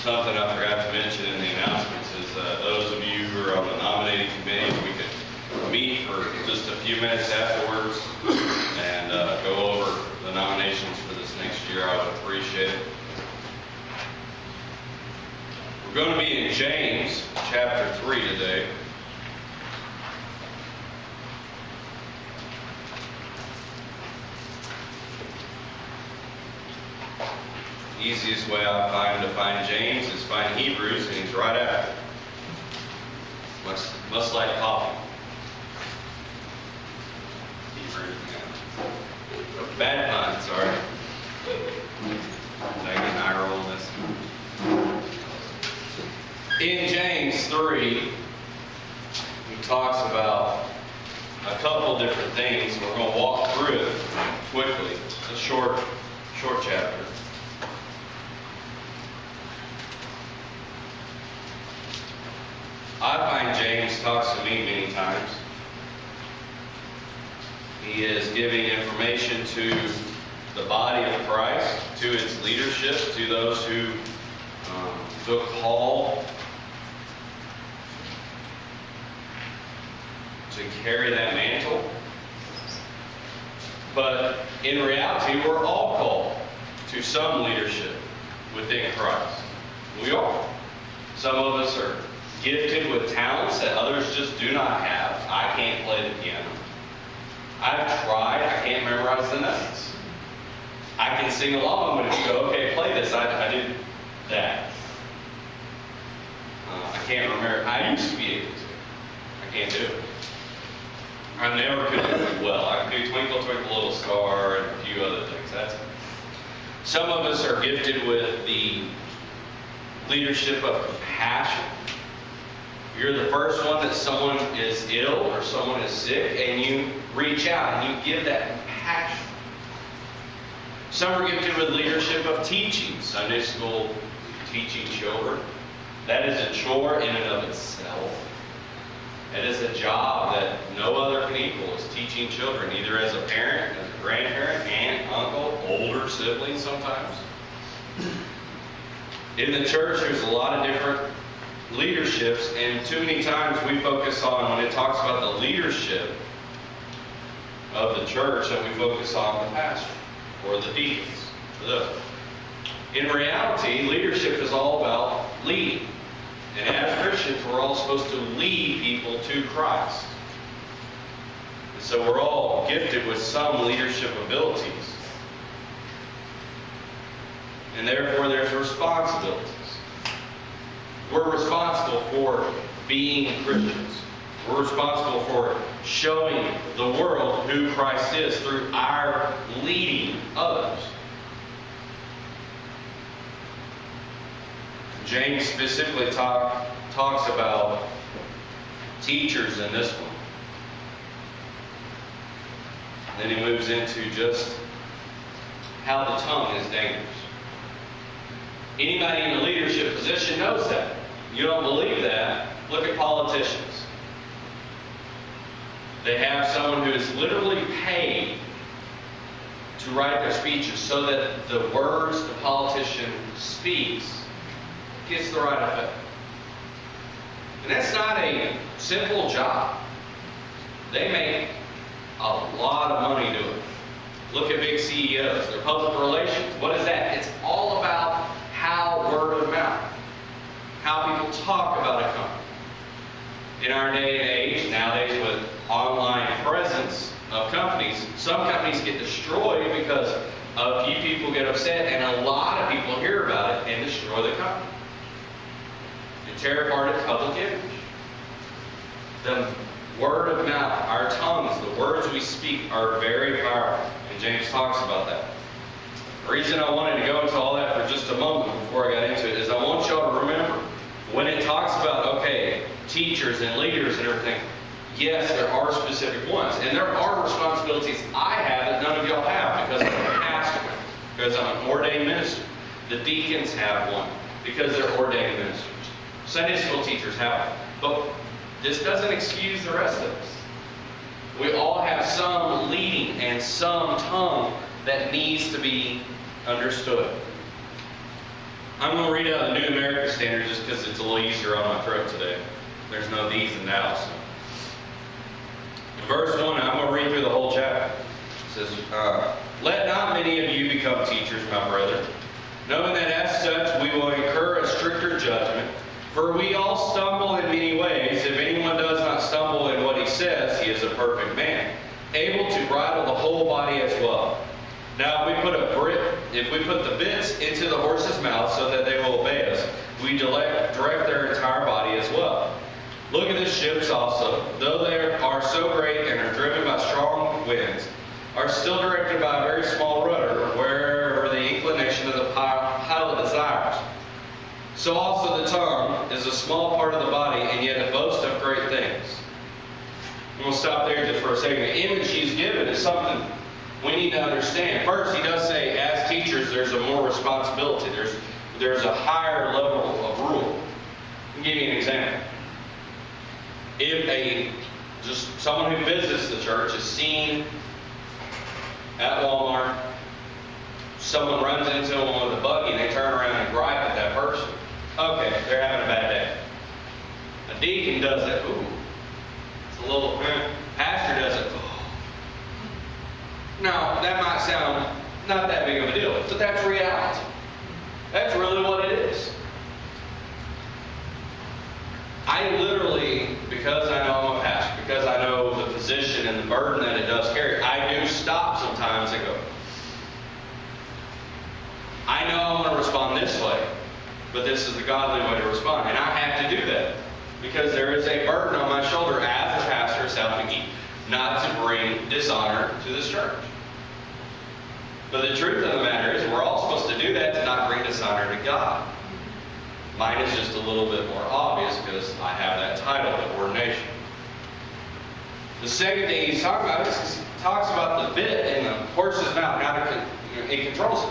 Something I forgot to mention in the announcements is those of you who are on the nominating committee, we could meet for just a few minutes afterwards and go over the nominations for this next year. I would appreciate it. We're going to be in James chapter 3 today. Easiest way I find to find James is find Hebrews, and he's right after. Much like coffee. Hebrews, yeah. Bad pun, sorry. Did I get an eye roll on this? In James 3, he talks about a couple different things. We're going to walk through it quickly. It's a short chapter. I find James talks to me many times. He is giving information to the body of Christ, to its leadership, to those who feel called to carry that mantle. But in reality, we're all called to some leadership within Christ. We are. Some of us are gifted with talents that others just do not have. I can't play the piano. I've tried. I can't memorize the notes. I can sing along, but if you go, okay, play this, I did that. I can't remember. I used to be able to. I can't do it. I never could do it well. I can do Twinkle, Twinkle, Little Star and a few other things. That's it. Some of us are gifted with the leadership of compassion. You're the first one that someone is ill or someone is sick, and you reach out and you give that compassion. Some are gifted with leadership of teaching, Sunday school, teaching children. That is a chore in and of itself. It is a job that no other can equal, is teaching children, either as a parent, as a grandparent, aunt, uncle, older siblings sometimes. In the church, there's a lot of different leaderships, and too many times we focus on, when it talks about the leadership of the church, that we focus on the pastor or the deacons. In reality, leadership is all about leading. And as Christians, we're all supposed to lead people to Christ. And so we're all gifted with some leadership abilities. And therefore, there's responsibilities. We're responsible for being Christians. We're responsible for showing the world who Christ is through our leading others. James specifically talks about teachers in this one. Then he moves into just how the tongue is dangerous. Anybody in a leadership position knows that. You don't believe that? Look at politicians. They have someone who is literally paid to write their speeches so that the words the politician speaks gets the right effect. And that's not a simple job. They make a lot of money doing it. Look at big CEOs. Their public relations. What is that? It's all about how word of mouth, how people talk about a company. In our day and age, nowadays with online presence of companies, some companies get destroyed because a few people get upset and a lot of people hear about it and destroy the company. And tear apart its public image. The word of mouth, our tongues, the words we speak are very powerful. And James talks about that. The reason I wanted to go into all that for just a moment before I got into it is I want y'all to remember when it talks about, okay, teachers and leaders and everything, yes, there are specific ones. And there are responsibilities I have that none of y'all have because I'm a pastor, because I'm an ordained minister. The deacons have one because they're ordained ministers. Sunday school teachers have one. But this doesn't excuse the rest of us. We all have some leading and some tongue that needs to be understood. I'm going to read out the New American Standard just because it's a little easier on my throat today. There's no these and thous. So. In verse 1, I'm going to read through the whole chapter. It says, let not many of you become teachers, my brethren, knowing that as such we will incur a stricter judgment. For we all stumble in many ways. If anyone does not stumble in what he says, he is a perfect man, able to bridle the whole body as well. Now if we put the bits into the horse's mouth so that they will obey us, we direct their entire body as well. Look at the ships also, though they are so great and are driven by strong winds, are still directed by a very small rudder, wherever the inclination of the pilot desires. So also the tongue is a small part of the body, and yet it boasts of great things. And we'll stop there just for a second. The image he's given is something we need to understand. First, he does say, as teachers, there's a more responsibility. There's a higher level of rule. I'll give you an example. If just someone who visits the church is seen at Walmart, someone runs into them with a buggy and they turn around and gripe at that person, okay, they're having a bad day. A deacon does it. Ooh, it's a little. Pastor does it. Now, that might sound not that big of a deal, but that's reality. That's really what it is. I literally, because I know I'm a pastor, because I know the position and the burden that it does carry, I do stop sometimes and go, I know I want to respond this way, but this is the godly way to respond. And I have to do that because there is a burden on my shoulder as a pastor of South McGehee not to bring dishonor to this church. But the truth of the matter is we're all supposed to do that to not bring dishonor to God. Mine is just a little bit more obvious because I have that title of ordination. The second thing he's talking about is he talks about the bit in the horse's mouth, how it controls it.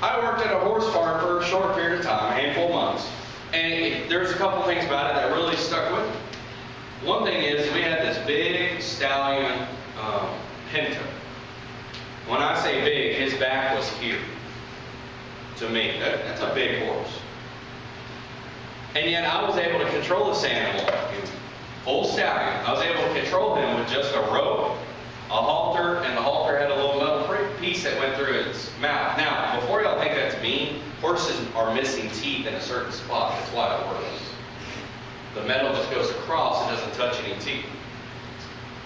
I worked at a horse farm for a short period of time, a handful of months, and there's a couple things about it that really stuck with me. One thing is we had this big stallion pinto. When I say big, his back was here. To me, that's a big horse. And yet I was able to control this animal, full stallion. I was able to control him with just a rope, a halter, and the halter had a little metal piece that went through its mouth. Now, before y'all think that's mean, horses are missing teeth in a certain spot. That's why it works. The metal just goes across, it doesn't touch any teeth.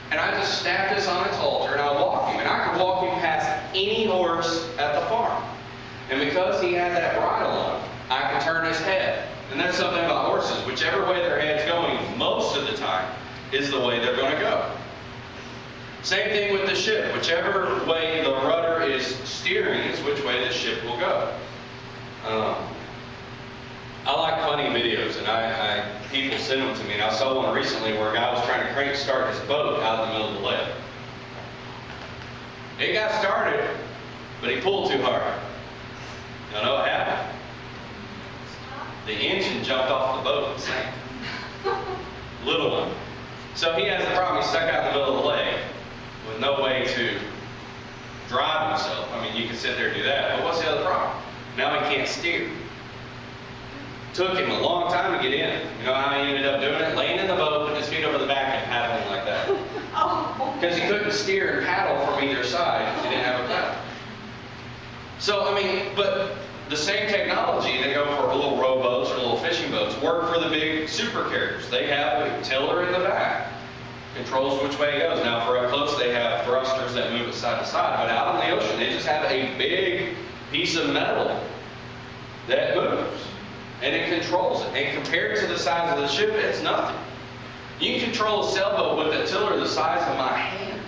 And I just snapped this on its halter and I walk him. And I could walk him past any horse at the farm. And because he had that bridle on, I could turn his head. And that's something about horses. Whichever way their head's going, most of the time, is the way they're going to go. Same thing with the ship. Whichever way the rudder is steering is which way the ship will go. I like funny videos, and people send them to me. And I saw one recently where a guy was trying to crank start his boat out in the middle of the lake. It got started, but he pulled too hard. You know what happened? The engine jumped off the boat and sank. Little one. So he has the problem. He's stuck out in the middle of the lake with no way to drive himself. I mean, you can sit there and do that. But what's the other problem? Now he can't steer. Took him a long time to get in. You know how he ended up doing it? Laying in the boat, putting his feet over the back and paddling like that. Because he couldn't steer and paddle from either side because he didn't have a paddle. So, I mean, but the same technology, they go for little rowboats or little fishing boats, work for the big super carriers. They have a tiller in the back. Controls which way it goes. Now, for up close, they have thrusters that move it side to side. But out in the ocean, they just have a big piece of metal that moves. And it controls it. And compared to the size of the ship, it's nothing. You can control a sailboat with a tiller the size of my hand.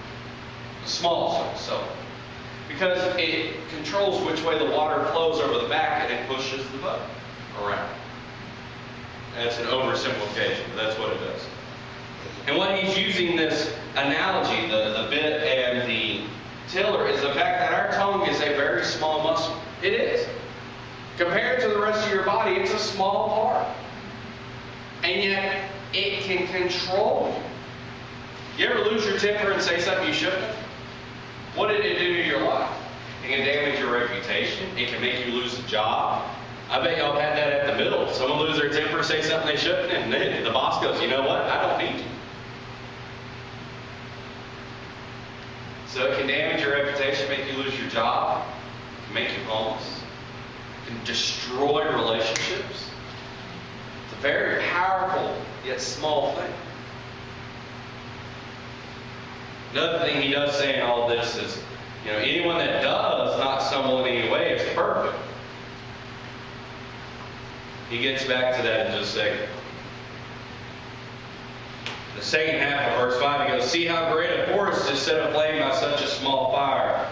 Small sailboat. Because it controls which way the water flows over the back and it pushes the boat around. That's an oversimplification, but that's what it does. And what he's using this analogy, the bit and the tiller, is the fact that our tongue is a very small muscle. It is. Compared to the rest of your body, it's a small part. And yet, it can control you. You ever lose your temper and say something you shouldn't have? What did it do to your life? It can damage your reputation. It can make you lose a job. I bet y'all had that at the middle. Someone lose their temper, say something they shouldn't, and then the boss goes, you know what? I don't need you. So it can damage your reputation, make you lose your job, make you homeless, it can destroy relationships. It's a very powerful yet small thing. Another thing he does say in all this is, anyone that does not stumble in any way is perfect. He gets back to that in just a second. The second half of verse 5, he goes, see how great a forest is set aflame by such a small fire.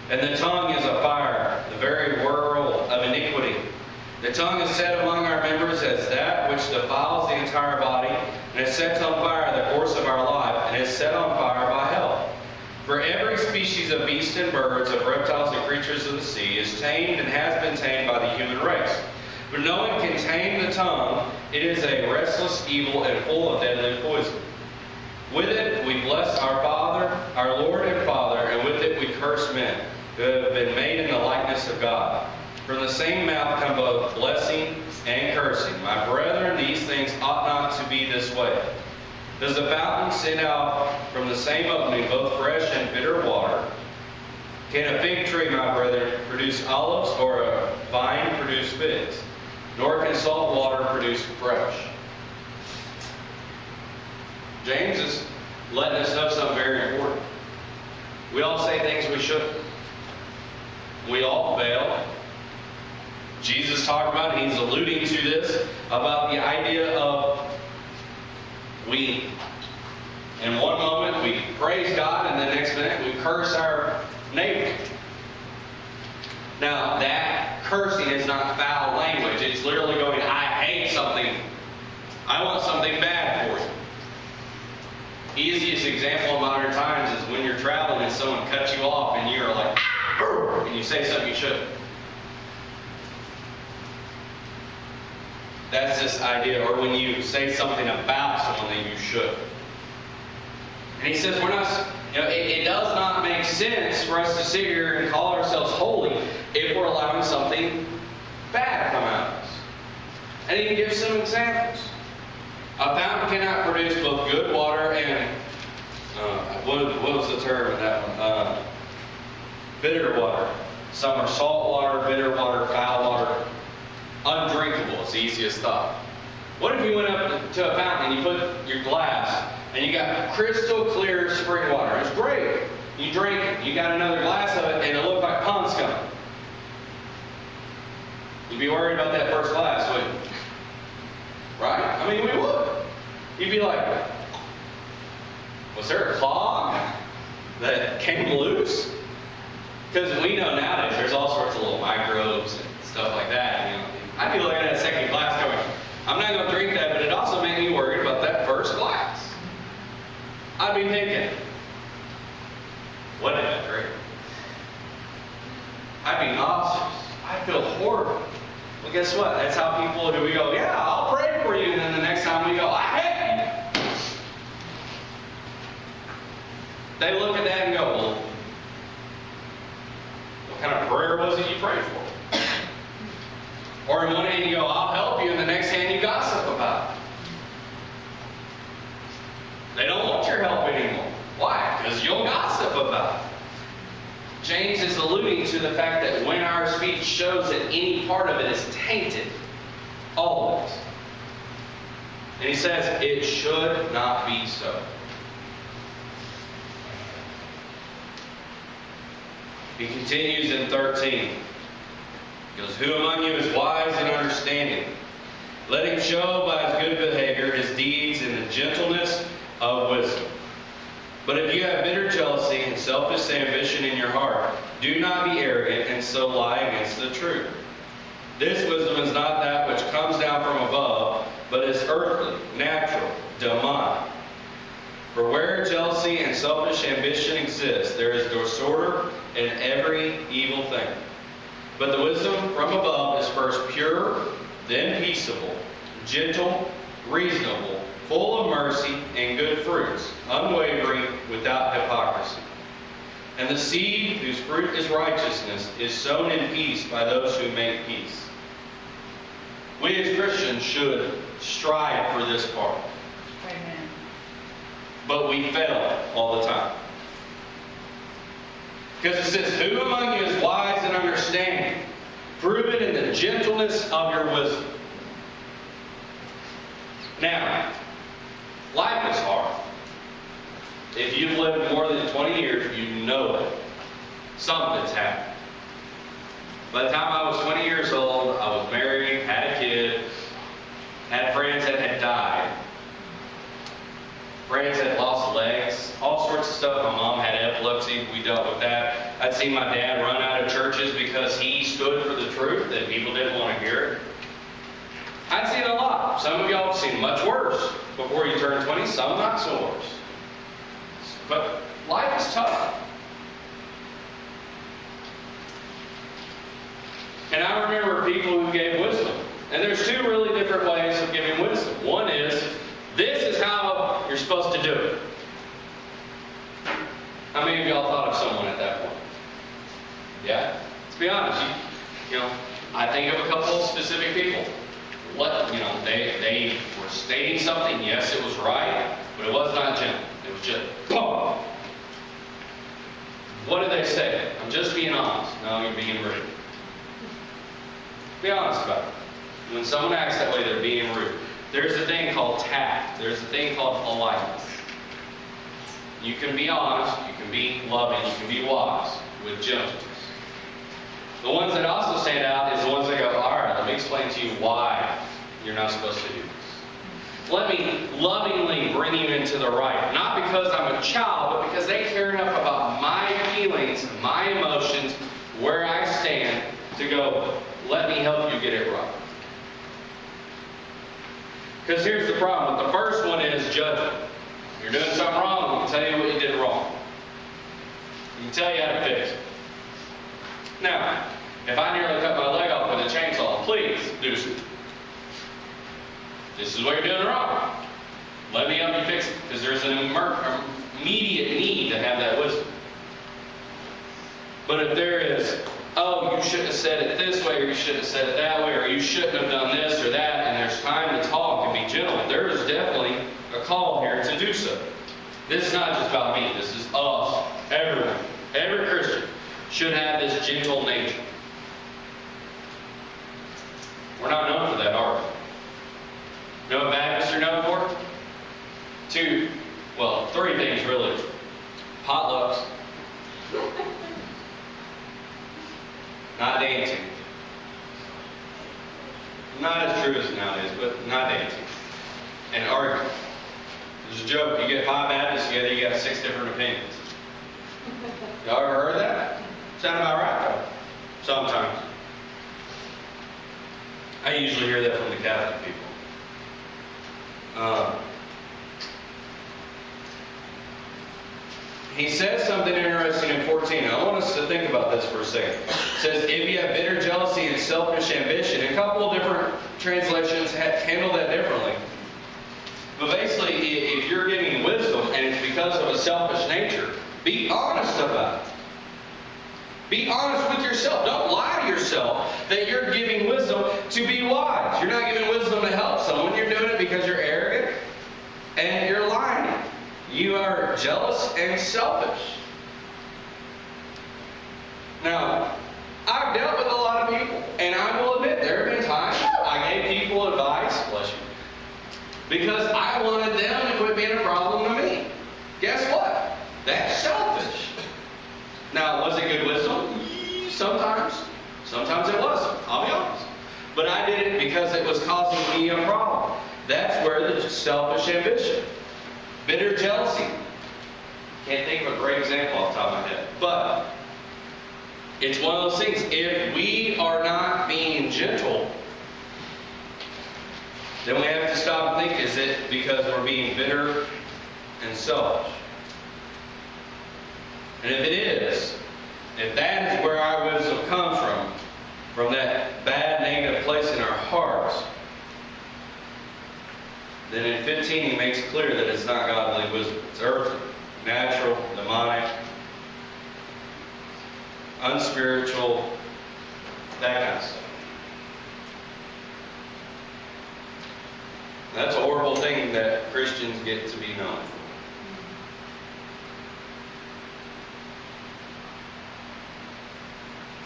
And the tongue is a fire, the very whirl of iniquity. The tongue is set among our members as that which defiles the entire body, and it sets on fire the course of our life, and is set on fire by hell. For every species of beasts and birds, of reptiles and creatures of the sea, is tamed and has been tamed by the human race. But no one can tame the tongue. It is a restless evil and full of deadly poison. With it we bless our Father, our Lord and Father, and with it we curse men, who have been made in the likeness of God. From the same mouth come both blessing and cursing. My brethren, these things ought not to be this way. Does a fountain send out from the same opening both fresh and bitter water? Can a fig tree, my brethren, produce olives, or a vine produce figs? Nor can salt water produce fresh. James is letting us know something very important. We all say things we shouldn't. We all fail. Jesus talked about it. He's alluding to this, about the idea of we, in one moment, we praise God, and the next minute we curse our neighbor. Now, that cursing is not foul language. It's literally going, I hate something. I want something bad for you. Easiest example of modern times is when you're traveling and someone cuts you off and you're like, and you say something you shouldn't. That's this idea. Or when you say something about someone that you should. And he says, we're not, it does not make sense for us to sit here and call ourselves holy if we're allowing something bad to come out of us. And he gives some examples. A fountain cannot produce both good water and, what was the term of that one? Bitter water. Some are salt water, bitter water, foul water. Undrinkable is the easiest thought. What if you went up to a fountain and you put your glass and you got crystal clear spring water? It's great. You drink it, you got another glass of it, and it looked like pond scum. You'd be worried about that first glass, wouldn't you? Right? I mean, we would. You'd be like, was there a clog that came loose? Because we know nowadays there's all sorts of little microbes and stuff like that. I'd be looking at a second glass going, I'm not going to drink that, but it also made me worried about that first glass. I'd be thinking, what did I drink? I'd be nauseous. I'd feel horrible. Well, guess what? That's how people do. We go, yeah, I'll pray for you. And then the next time we go, I hate you. They look at that and go, well, what kind of prayer was it you prayed for? Or in one hand you go, I'll help you. And the next hand you gossip about it. They don't want your help anymore. Why? Because you'll gossip about it. James is alluding to the fact that when our speech shows that any part of it is tainted, all of it. And he says it should not be so. He continues in 13. He goes, who among you is wise and understanding? Let him show by his good behavior his deeds in the gentleness of wisdom. But if you have bitter jealousy and selfish ambition in your heart, do not be arrogant and so lie against the truth. This wisdom is not that which comes down from above, but is earthly, natural, demonic. For where jealousy and selfish ambition exist, there is disorder in every evil thing. But the wisdom from above is first pure, then peaceable, gentle, reasonable, full of mercy and good fruits, unwavering, without hypocrisy. And the seed whose fruit is righteousness is sown in peace by those who make peace. We as Christians should strive for this part. Amen. But we fail all the time. Because it says, who among you is wise and understanding? Prove it in the gentleness of your wisdom. Now, life is hard. If you've lived more than 20 years, you know it. Something's happened. By the time I was 20 years old, I was married, had a kid, had friends that had died. Friends had lost legs, all sorts of stuff. My mom had epilepsy. We dealt with that. I'd seen my dad run out of churches because he stood for the truth and people didn't want to hear it. I'd seen a lot. Some of y'all have seen much worse before you turn 20, some not so worse. But life is tough. And I remember people who gave wisdom. And there's two really different ways of giving wisdom. One is, this is how you're supposed to do it. How many of y'all thought of someone at that point? Yeah? Let's be honest. You know, I think of a couple of specific people. They were stating something. Yes, it was right, but it was not gentle. It was just, boom. What did they say? I'm just being honest. No, you're being rude. Be honest about it. When someone acts that way, they're being rude. There's a thing called tact. There's a thing called politeness. You can be honest, you can be loving, you can be wise with gentleness. The ones that also stand out is the ones that go, all right, let me explain to you why you're not supposed to do this. Let me lovingly bring you into the right. Not because I'm a child, but because they care enough about my feelings, my emotions, where I stand, to go, let me help you get it right. Because here's the problem. The first one is judgment. You're doing something wrong, we can tell you what you did wrong. We can tell you how to fix it. Now, if I nearly cut my leg off with a chainsaw, please do so. This is what you're doing wrong. Let me help you fix it. Because there's an immediate need to have that wisdom. But if there is, oh, you shouldn't have said it this way, or you shouldn't have said it that way, or you shouldn't have done this or that, and there's time to talk and be gentle, there is definitely a call here to do so. This is not just about me. This is us, everyone. Every Christian should have this gentle nature. We're not known for that, are we? You know what Baptists are known for? Three things really. Potlucks. Not dancing. Not as true as nowadays, but not dancing. And arguing. There's a joke. You get 5 Baptists together, you got 6 different opinions. Y'all ever heard that? Sound about right, though. Sometimes. I usually hear that from the Catholic people. He says something interesting in 14. I want us to think about this for a second. It says, if you have bitter jealousy and selfish ambition, a couple of different translations handle that differently. But basically, if you're giving wisdom and it's because of a selfish nature, be honest about it. Be honest with yourself. Don't lie to yourself that you're giving wisdom to be wise. You're not giving wisdom to help someone. You're doing it because you're arrogant and you're lying. You are jealous and selfish. Now, I've dealt with a lot of people, and I will admit there have been times I gave people advice, bless you, because I wanted them to quit being a problem to me. Guess what? That's selfish. Now, was it good wisdom? Sometimes. Sometimes it wasn't. I'll be honest. But I did it because it was causing me a problem. That's where the selfish ambition. Bitter jealousy. Can't think of a great example off the top of my head. But it's one of those things. If we are not being gentle, then we have to stop and think, is it because we're being bitter and selfish? And if it is, if that is where our wisdom comes from that bad negative place in our hearts, then in 15 he makes clear that it's not godly wisdom. It's earthly, natural, demonic, unspiritual, that kind of stuff. horrible thing that Christians get to be known for.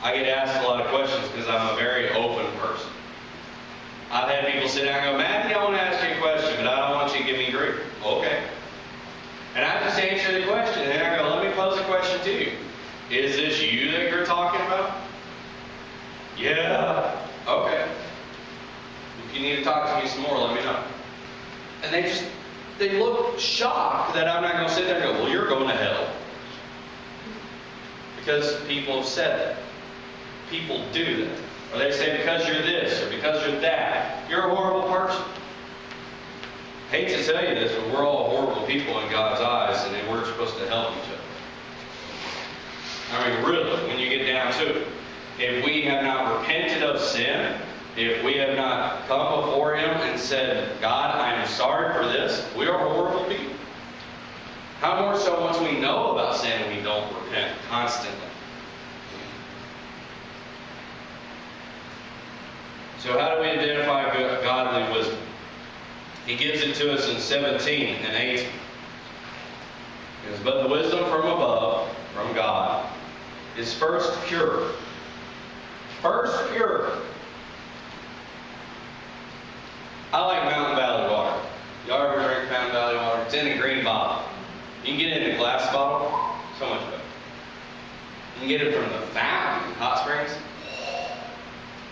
I get asked a lot of questions because I'm a very open person. I've had people sit down and go, Matthew, I want to ask you a question, but I don't want you to give me grief. Okay. And I just answer the question, and then I go, let me pose a question to you. Is this you that you're talking about? Yeah. Okay. If you need to talk to me some more, let me know. And they look shocked that I'm not going to sit there and go, well, you're going to hell. Because people have said that. People do that. Or they say because you're this or because you're that, you're a horrible person. I hate to tell you this, but we're all horrible people in God's eyes, and then we're supposed to help each other. I mean, really, when you get down to it. If we have not repented of sin, if we have not come before Him and said, God, I am sorry for this, we are horrible people. How more so once we know about sin and we don't repent constantly. So how do we identify godly wisdom? He gives it to us in 17 and 18. It says, but the wisdom from above, from God, is first pure. First pure. I like Mountain Valley water. Y'all ever drink Mountain Valley water? It's in a green bottle. You can get it in a glass bottle. So much better. You can get it from the fountain in Hot Springs.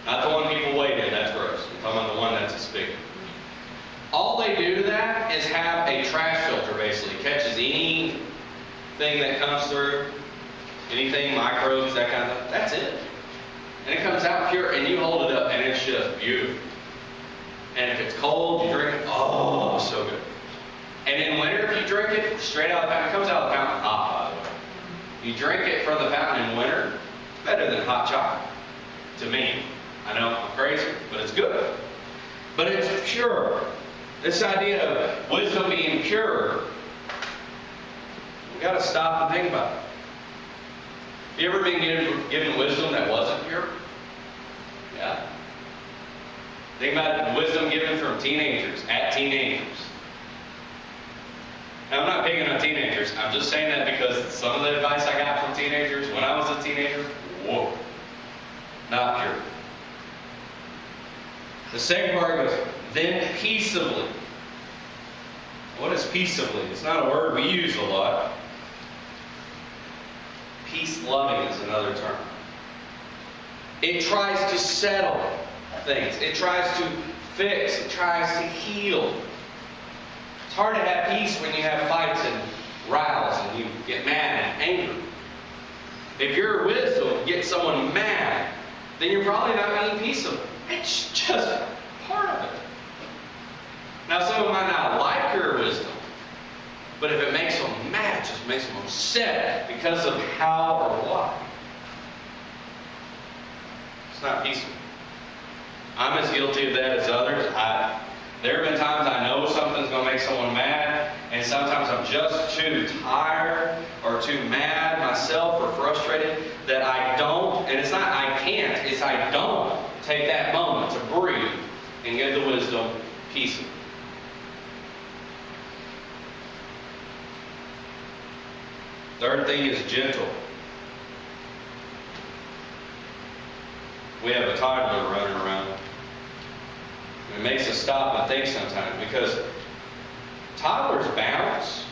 Not the one people wait in, that's gross. I'm talking about the one that's a spigot. All they do to that is have a trash filter, basically. It catches anything that comes through, anything, microbes, that kind of stuff. That's it. And it comes out pure, and you hold it up, and it's just beautiful. And if it's cold, you drink it, oh, so good. And in winter, if you drink it straight out of the fountain, it comes out of the fountain hot, by the way. You drink it from the fountain in winter, it's better than hot chocolate, to me. I know I'm crazy, but it's good. But it's pure. This idea of wisdom being pure, we've got to stop and think about it. Have you ever been given wisdom that wasn't pure? Yeah. Think about wisdom given from teenagers, at teenagers. Now, I'm not picking on teenagers. I'm just saying that because some of the advice I got from teenagers when I was a teenager, whoa, not pure. The second part goes, then peaceably. What is peaceably? It's not a word we use a lot. Peace-loving is another term. It tries to settle things. It tries to fix. It tries to heal. It's hard to have peace when you have fights and rows and you get mad and angry. If your wisdom gets someone mad, then you're probably not being peaceable. It's just part of it. Now, someone might not like your wisdom, but if it makes them mad, it just makes them upset because of how or why. It's not peaceful. I'm as guilty of that as others. There have been times I know something's going to make someone mad, and sometimes I'm just too tired or too mad myself or frustrated that I don't, and it's not I can't, it's I don't take that moment to breathe and give the wisdom peaceable. Third thing is gentle. We have a toddler running around. It makes us stop and think sometimes because toddlers bounce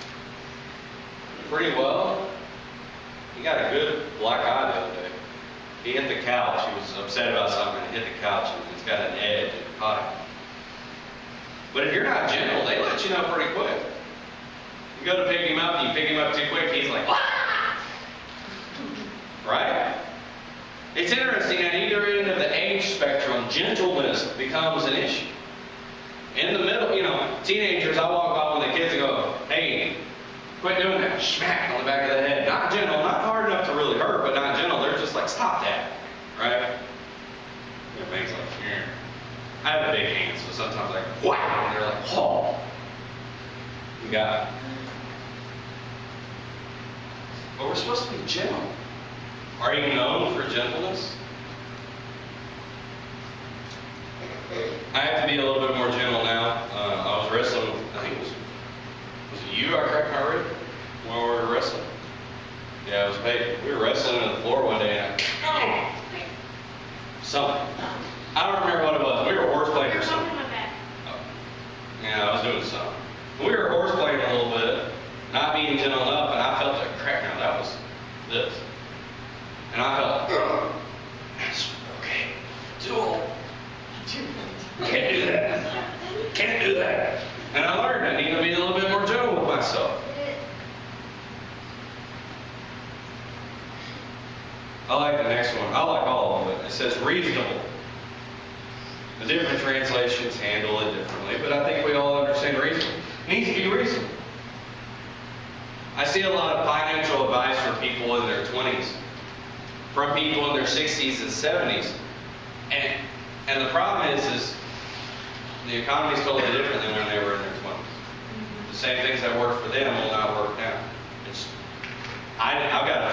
pretty well. He got a good black eye the other day. He hit the couch. He was upset about something and hit the couch and it's got an edge and caught him. But if you're not gentle, they let you know pretty quick. You go to pick him up and you pick him up too quick, he's like, wah! Right? It's interesting, at either end of the age spectrum, gentleness becomes an issue. In the middle, teenagers, I walk by when the kids go, hey, quit doing that. Smack on the back of the head. Not gentle, not hard enough to really hurt, but not gentle. They're just like, stop that. Right? Everything's like, here. I have a big hand, so sometimes I go, wow, and they're like, oh. You got it. But we're supposed to be gentle. Are you known for gentleness? I have to be a little bit more gentle now. I was wrestling with wrestling on the floor one day, and something. I don't remember what it was. We were horseplaying or something. Yeah, I was doing something. We were horseplaying a little bit, not being gentle enough, and I felt a crack. Now that was this. And I felt, okay, too old. Can't do that. Can't do that. And I learned I need to be a little bit more gentle with myself. I like the next one. I like all of them. It says reasonable. The different translations handle it differently, but I think we all understand reasonable. It needs to be reasonable. I see a lot of financial advice from people in their 20s, from people in their 60s and 70s, and the problem is the economy is totally different than when they were in their 20s. The same things that work for them will not work now. I've got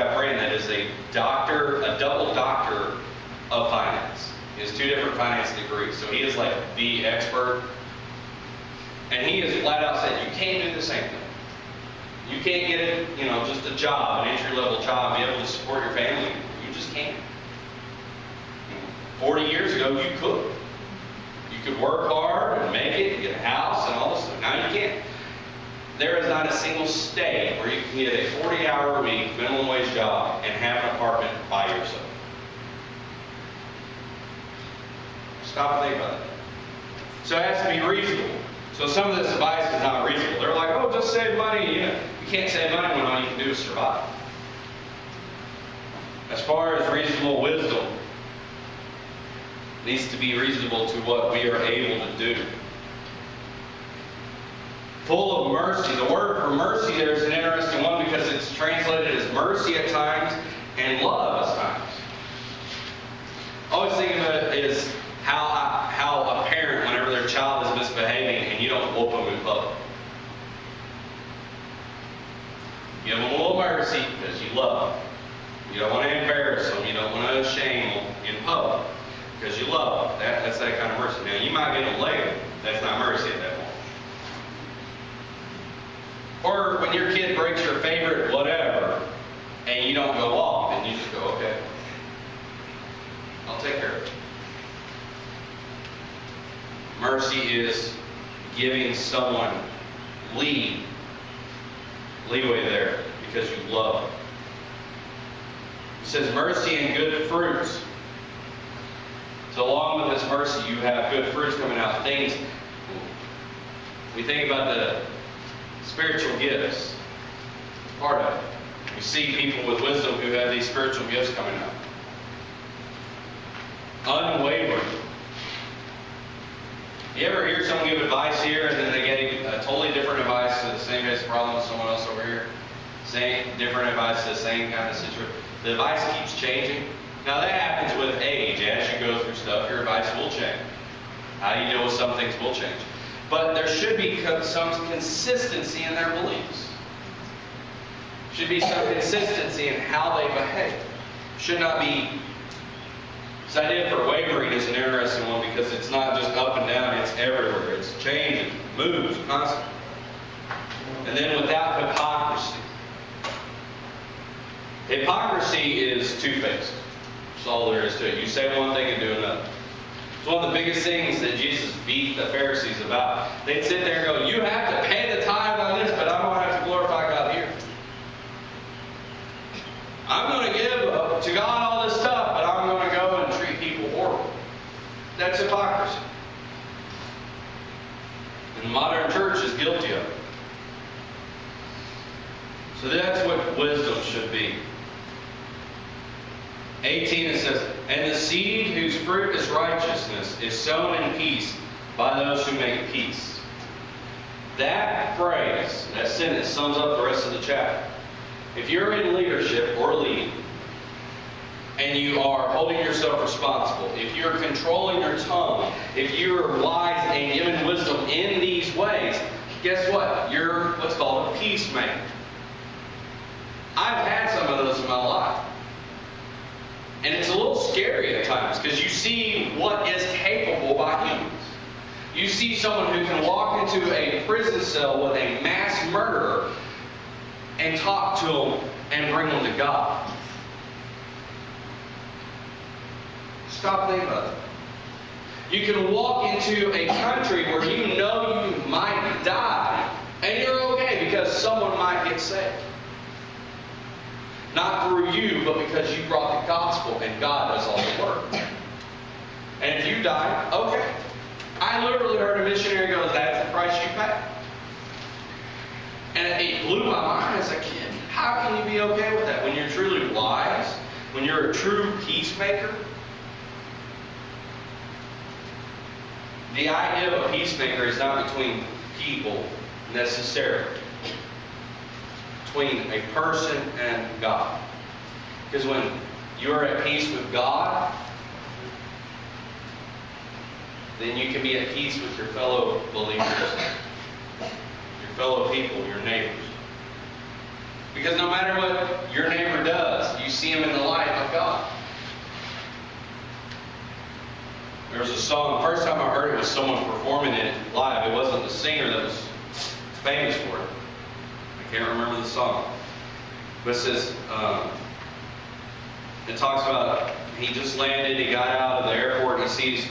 a friend that is a doctor, a double doctor of finance. He has 2 different finance degrees, so he is like the expert. And he has flat out said, you can't do the same thing. You can't get it, just a job, an entry-level job, be able to support your family. You just can't. 40 years ago, you could. You could work hard and make it, get a house and all this stuff. Now you can't. There is not a single state where you can get a 40-hour-a-week minimum wage job and have an apartment by yourself. Stop and think about that. So it has to be reasonable. So some of this advice is not reasonable. They're like, oh, just save money. You can't save money when all you can do is survive. As far as reasonable wisdom, it needs to be reasonable to what we are able to do. Full of mercy. The word for mercy there is an interesting one because it's translated as mercy at times and love at times. Always think of it as how a parent, whenever their child is misbehaving and you don't whoop them in public. Give them a little mercy because you love them. You don't want to embarrass them. You don't want to shame them in public because you love them. That's that kind of mercy. Now, you might get them later. That's not mercy at that point. Or when your kid breaks your favorite whatever and you don't go off and you just go, okay, I'll take care of it. Mercy is giving someone leeway there because you love them. It says mercy and good fruits. So along with this mercy, you have good fruits coming out. Things, we think about the spiritual gifts. Part of it. We see people with wisdom who have these spiritual gifts coming out. Unwavering. You ever hear someone give advice here and then they gave a totally different advice to the same basic problem as someone else over here? Same, different advice to the same kind of situation. The advice keeps changing. Now that happens with age. As you go through stuff, your advice will change. How you deal with some things will change. But there should be some consistency in their beliefs. Should be some consistency in how they behave. Should not be. This idea for wavering is an interesting one because it's not just up and down, it's everywhere. It's changing, moves constantly. And then without hypocrisy. Hypocrisy is two-faced. That's all there is to it. You say one thing and do another. It's one of the biggest things that Jesus beat the Pharisees about. They'd sit there and go, you have to pay the tithe on this, but I'm going to have to glorify God here. I'm going to give to God all this stuff, but I'm going to go and treat people horribly. That's hypocrisy. And the modern church is guilty of it. So that's what wisdom should be. 18 it says, and the seed whose fruit is righteousness is sown in peace by those who make peace. That phrase, that sentence sums up the rest of the chapter. If you're in leadership or leading, and you are holding yourself responsible, if you're controlling your tongue, if you're wise and given wisdom in these ways, guess what? You're what's called a peacemaker. I've had some of those in my life. And it's a little scary at times because you see what is capable by humans. You see someone who can walk into a prison cell with a mass murderer and talk to them and bring them to God. Stop thinking about that. You can walk into a country where you know you might die, and you're okay because someone might get saved. Not through you, but because you brought the gospel and God does all the work. And if you die, okay. I literally heard a missionary go, that's the price you pay. And it blew my mind as a kid. How can you be okay with that? When you're truly wise, when you're a true peacemaker. The idea of a peacemaker is not between people necessarily. Between a person and God. Because when you're at peace with God, then you can be at peace with your fellow believers, your fellow people, your neighbors. Because no matter what your neighbor does, you see him in the light of God. There was a song, the first time I heard it was someone performing it live. It wasn't the singer that was famous for it. I can't remember the song. But it says, it talks about he just landed, he got out of the airport, and he sees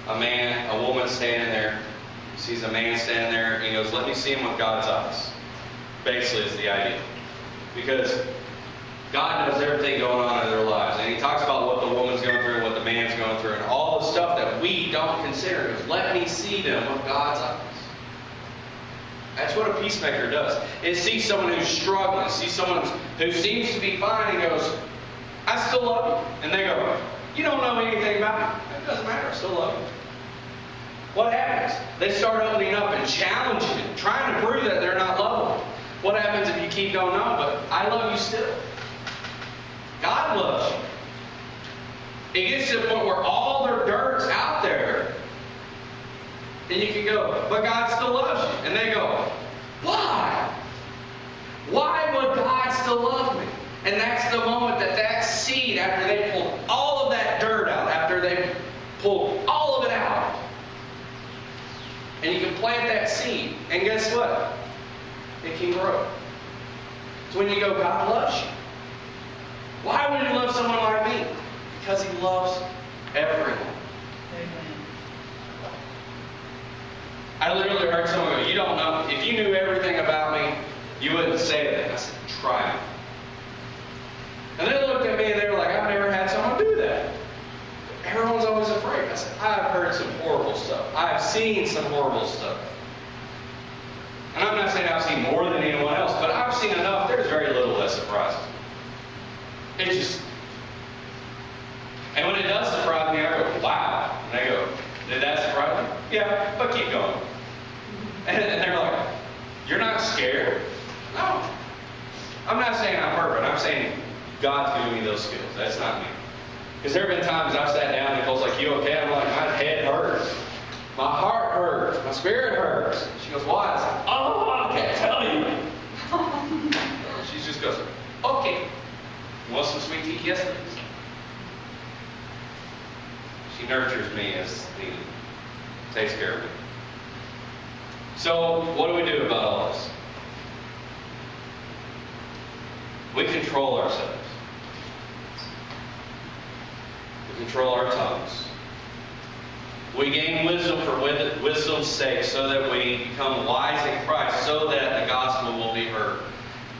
a woman standing there. He sees a man standing there, and he goes, let me see him with God's eyes. Basically, is the idea. Because God knows everything going on in their lives. And he talks about what the woman's going through and what the man's going through and all the stuff that we don't consider. He goes, let me see them with God's eyes. That's what a peacemaker does. It sees someone who's struggling, sees someone who seems to be fine and goes, I still love you. And they go, you don't know anything about me. It doesn't matter, I still love you. What happens? They start opening up and challenging it, trying to prove that they're not lovable. What happens if you keep going on, but I love you still? God loves you. It gets to the point where all their dirt's out there, and you can go, but God still loves you. And they go, why? Why would God still love me? And that's the moment that seed, after they pulled all of that dirt out, after they pulled all of it out, and you can plant that seed, and guess what? It can grow. So when you go, God loves you. Why would He love someone like me? Because He loves everyone. Amen. I literally heard someone go, you don't know, if you knew everything about me, you wouldn't say that. I said, try it. And they looked at me and they were like, I've never had someone do that. Everyone's always afraid. I said, I've heard some horrible stuff. I've seen some horrible stuff. And I'm not saying I've seen more than anyone else, but I've seen enough. There's very little that surprises me. It just... And when it does surprise me, I go, wow. And they go, did that surprise you? Yeah, but keep going. And they're like, you're not scared? No. I'm not saying I'm perfect. I'm saying God's giving me those skills. That's not me. Because there have been times I've sat down and Nicole's like, you okay? I'm like, my head hurts. My heart hurts. My spirit hurts. She goes, why? I said, oh, I can't tell you. She just goes, okay. You want some sweet tea? Yes, please. She nurtures me as needed. Takes care of me. So, what do we do about all this? We control ourselves. We control our tongues. We gain wisdom for wisdom's sake so that we become wise in Christ, so that the gospel will be heard.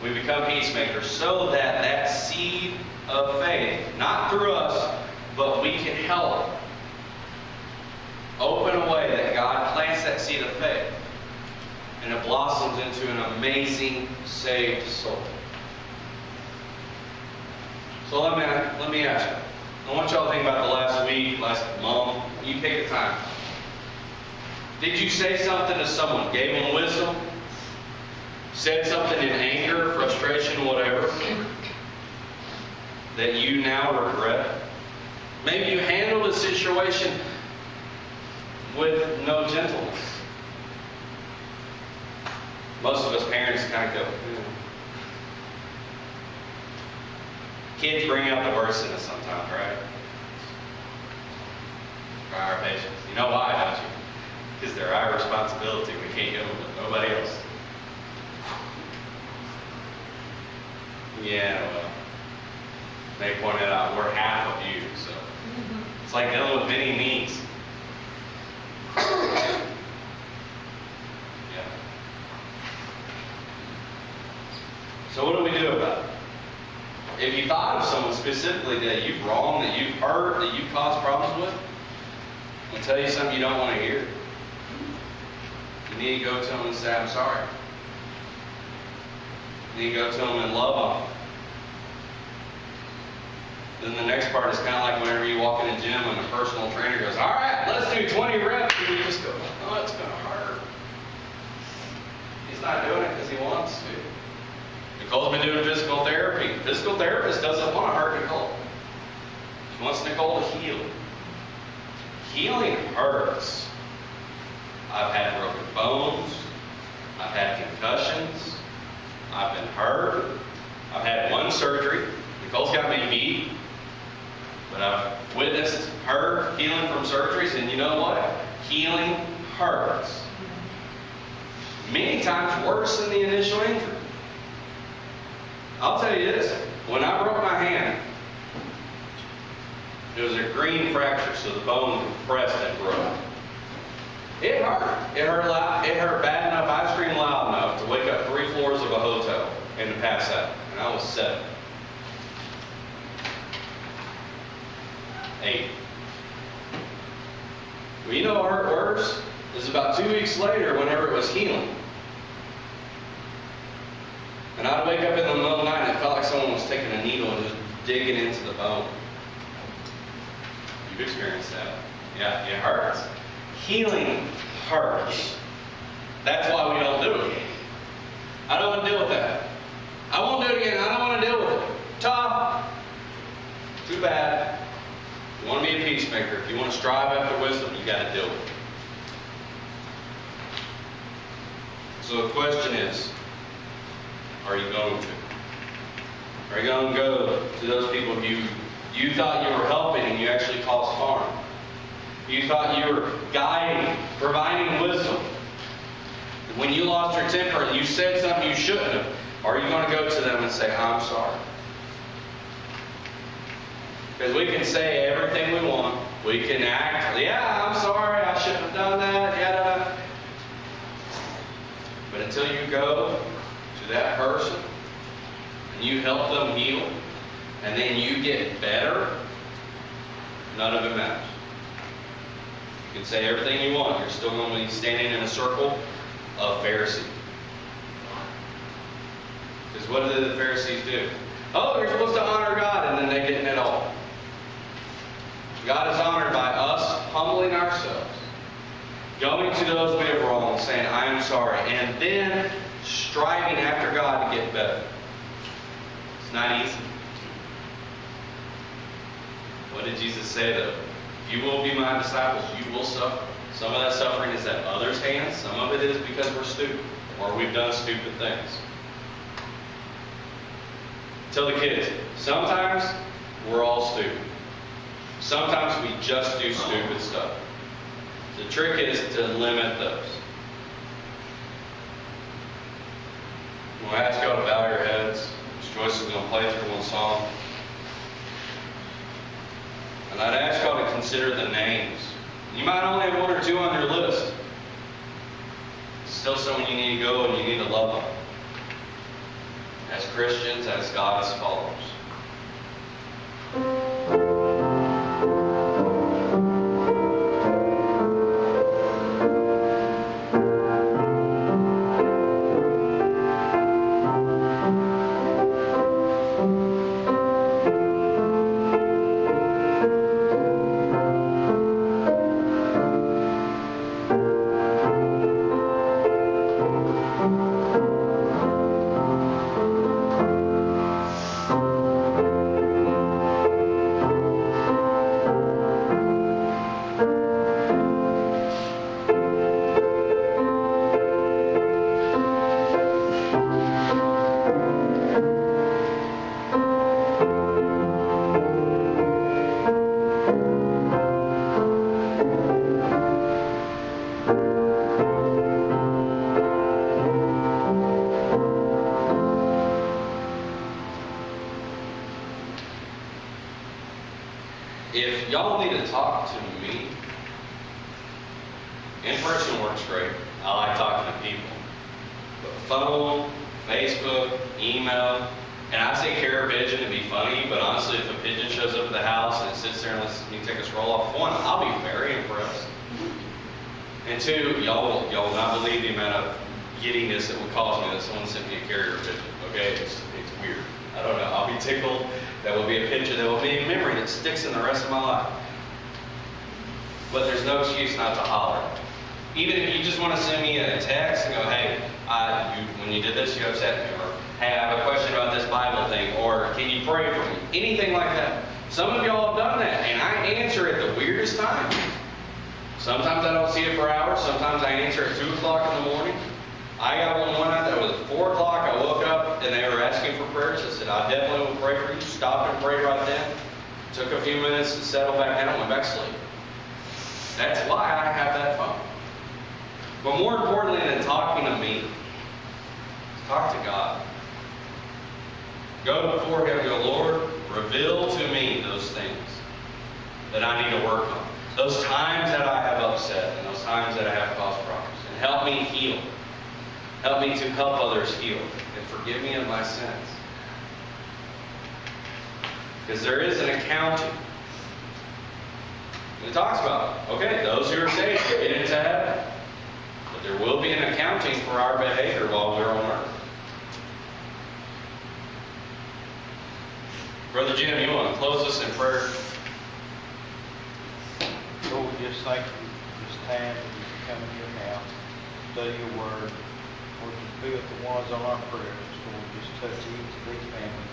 We become peacemakers so that that seed of faith, not through us, but we can help open a way that God plants that seed of faith and it blossoms into an amazing saved soul. So let me ask you. I want y'all to think about the last week, last month. You take a time. Did you say something to someone? Gave them wisdom? Said something in anger, frustration, whatever, that you now regret? Maybe you handled a situation with no gentleness. Most of us parents kind of go, Kids bring out the worst in us sometimes, right? For our patience. You know why, don't you? Because they're our responsibility. We can't get them with nobody else. Yeah, well, they pointed out we're half of you, so it's like dealing with many me's. Yeah. So what do we do about it? If you thought of someone specifically that you've wronged, that you've hurt, that you've caused problems with, I'll tell you something you don't want to hear. You need to go to them and say, I'm sorry. You need to go to them and love them. Then the next part is kind of like whenever you walk in a gym and the personal trainer goes, all right, let's do 20 reps. And you just go, oh, it's going to hurt. He's not doing it because he wants to. Nicole's been doing physical therapy. The physical therapist doesn't want to hurt Nicole. She wants Nicole to heal. Healing hurts. I've had broken bones. I've had concussions. I've been hurt. I've had one surgery. Nicole's got me beat. But I've witnessed her healing from surgeries, and you know what? Healing hurts. Many times worse than the initial injury. I'll tell you this. When I broke my hand, it was a green fracture, so the bone compressed and broke. It hurt. It hurt loud. It hurt bad enough. I screamed loud enough to wake up 3 floors of a hotel and to pass out. And I was 7. 8. Well, you know what hurt worse? It was about 2 weeks later whenever it was healing. And I'd wake up in the middle of the night and it felt like someone was taking a needle and just digging into the bone. You've experienced that. Yeah, it hurts. Healing hurts. That's why we don't do it. I don't want to deal with that. I won't do it again. I don't want to deal with it. Tough. Too bad. If you want to be a peacemaker, if you want to strive after wisdom, you got to deal with it. So the question is, are you going to? Are you going to go to those people you thought you were helping and you actually caused harm? You thought you were guiding, providing wisdom. When you lost your temper and you said something you shouldn't have, are you going to go to them and say, I'm sorry? Because we can say everything we want. We can act, yeah, I'm sorry, I shouldn't have done that, yada. But until you go to that person and you help them heal and then you get better, none of it matters. You can say everything you want. You're still going to be standing in a circle of Pharisees. Because what did the Pharisees do? Oh, you're supposed to honor God, and then they didn't at all. God is honored by us humbling ourselves, going to those we have wronged, saying, I am sorry, and then striving after God to get better. It's not easy. What did Jesus say, though? If you will be my disciples, you will suffer. Some of that suffering is at others' hands. Some of it is because we're stupid or we've done stupid things. Tell the kids, sometimes we're all stupid. Sometimes we just do stupid stuff. The trick is to limit those. I'm going to ask y'all to bow your heads. Joyce is going to play through one song. And I'd ask y'all to consider the names. You might only have 1 or 2 on your list. It's still someone you need to go and you need to love them. As Christians, as God's followers. In person works great. I like talking to people. But phone, Facebook, email, and I say carrier pigeon to be funny, but honestly, if a pigeon shows up at the house and it sits there and lets me take a scroll off, one, I'll be very impressed. And two, y'all will not believe the amount of giddiness it would cause me that someone sent me a carrier pigeon. Okay, it's weird. I don't know. I'll be tickled. That will be a picture. That will be a memory that sticks in the rest of my life. But there's no excuse not to holler. Even if you just want to send me a text and go, hey, when you did this, you upset me, or hey, I have a question about this Bible thing, or can you pray for me? Anything like that. Some of y'all have done that, and I answer at the weirdest time. Sometimes I don't see it for hours. Sometimes I answer at 2 o'clock in the morning. I got one night that was at 4 o'clock. I woke up and they were asking for prayers. I said, I definitely will pray for you. Stopped and prayed right then. Took a few minutes to settle back down and went back to sleep. That's why I have that phone. But more importantly than talking to me, talk to God. Go before Him and go, Lord, reveal to me those things that I need to work on. Those times that I have upset and those times that I have caused problems. And help me heal. Help me to help others heal. And forgive me of my sins. Because there is an accounting. And it talks about, okay, those who are saved get into heaven. But there will be an accounting for our behavior while we're on earth. Brother Jim, you want to close us in prayer? Lord, we just thank you for this time that we can come here now, study your word. Lord, just be with the ones on our prayers. Lord, just touch each of these families.